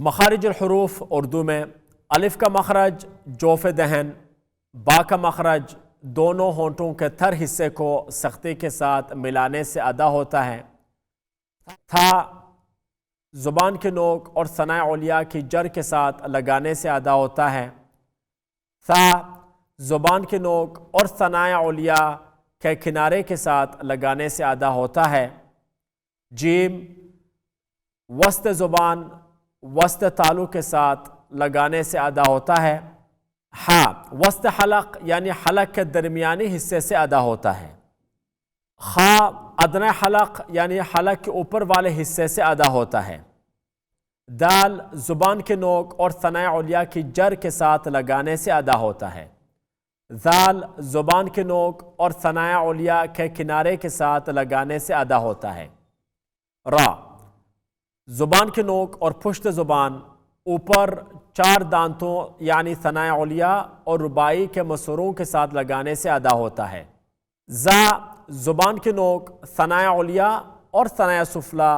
مخارج الحروف اردو میں الف کا مخرج جوف دہن، با کا مخرج دونوں ہونٹوں کے تھر حصے کو سختی کے ساتھ ملانے سے ادا ہوتا ہے۔ تھا زبان کے نوک اور ثنائے علیا کی جر کے ساتھ لگانے سے ادا ہوتا ہے۔ ثا زبان کے نوک اور ثنائے علیا کے کنارے کے ساتھ لگانے سے ادا ہوتا ہے۔ جیم وسط زبان وسط تالو کے ساتھ لگانے سے ادا ہوتا ہے۔ ہا وسط حلق یعنی حلق کے درمیانی حصے سے ادا ہوتا ہے۔ خا ادنی حلق یعنی حلق کے اوپر والے حصے سے ادا ہوتا ہے۔ دال زبان کے نوک اور ثنائے علیا کی جر کے ساتھ لگانے سے ادا ہوتا ہے۔ ذال زبان کے نوک اور ثنائے علیا کے کنارے کے ساتھ لگانے سے ادا ہوتا ہے۔ را زبان کے نوک اور پشت زبان اوپر چار دانتوں یعنی ثنائے علیا اور رباعی کے مسوروں کے ساتھ لگانے سے ادا ہوتا ہے۔ زا زبان کے نوک ثنائے علیا اور ثنائے سفلی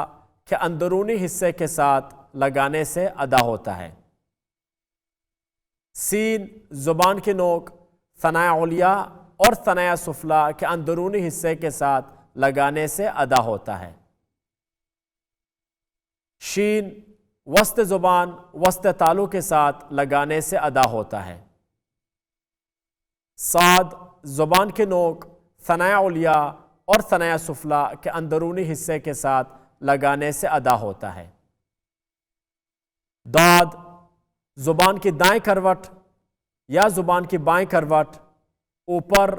کے اندرونی حصے کے ساتھ لگانے سے ادا ہوتا ہے۔ سین زبان کے نوک ثنائے علیا اور ثنائے سفلی کے اندرونی حصے کے ساتھ لگانے سے ادا ہوتا ہے۔ شین وسط زبان وسط تالو کے ساتھ لگانے سے ادا ہوتا ہے۔ صاد زبان کے نوک ثنائے علیا اور ثنائے سفلی کے اندرونی حصے کے ساتھ لگانے سے ادا ہوتا ہے۔ داد زبان کی دائیں کروٹ یا زبان کی بائیں کروٹ اوپر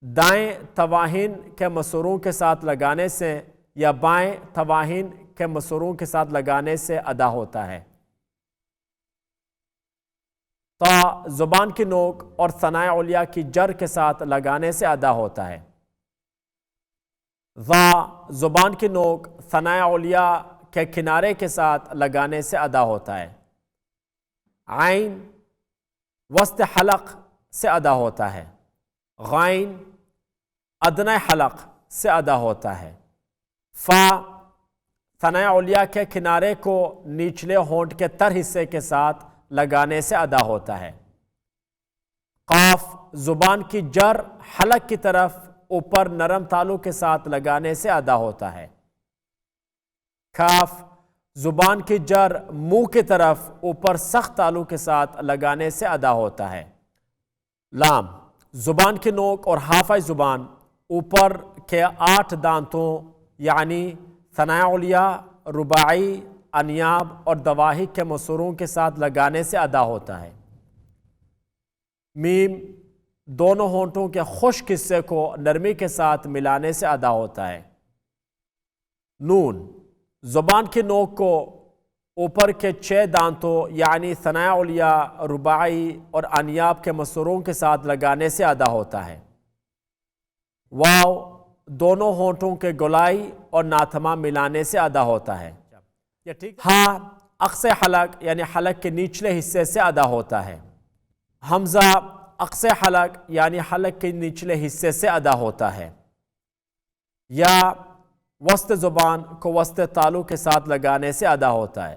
دائیں تواہین کے مسوروں کے ساتھ لگانے سے یا بائیں تواہین کے مسوروں کے ساتھ لگانے سے ادا ہوتا ہے۔ تا زبان کی نوک اور ثنائے علیا کی جر کے ساتھ لگانے سے ادا ہوتا ہے۔ ذا زبان کی نوک ثنائے علیا کے کنارے کے ساتھ لگانے سے ادا ہوتا ہے۔ عین وسط حلق سے ادا ہوتا ہے۔ غائن ادنی حلق سے ادا ہوتا ہے۔ فا ثنائے علیا کے کنارے کو نچلے ہونٹ کے تر حصے کے ساتھ لگانے سے ادا ہوتا ہے۔ قاف زبان کی جر حلق کی طرف اوپر نرم تالو کے ساتھ لگانے سے ادا ہوتا ہے۔ کاف زبان کی جر منہ کی طرف اوپر سخت تالو کے ساتھ لگانے سے ادا ہوتا ہے۔ لام زبان کی نوک اور حافظ زبان اوپر کے 8 دانتوں یعنی ثنائے علیا، رباعی، انیاب اور دواہک کے مسوروں کے ساتھ لگانے سے ادا ہوتا ہے۔ میم دونوں ہونٹوں کے خشک حصے کو نرمی کے ساتھ ملانے سے ادا ہوتا ہے۔ نون زبان کی نوک کو اوپر کے 6 دانتوں یعنی ثنائے علیا، رباعی اور انیاب کے مسوروں کے ساتھ لگانے سے ادا ہوتا ہے۔ واو دونوں ہونٹوں کے گولائی اور ناتھما ملانے سے ادا ہوتا ہے۔ ہاں اقصے حلق یعنی حلق کے نچلے حصے سے ادا ہوتا ہے۔ حمزہ اقصے حلق یعنی حلق کے نچلے حصے سے ادا ہوتا ہے۔ یا وسط زبان کو وسط تالو کے ساتھ لگانے سے ادا ہوتا ہے۔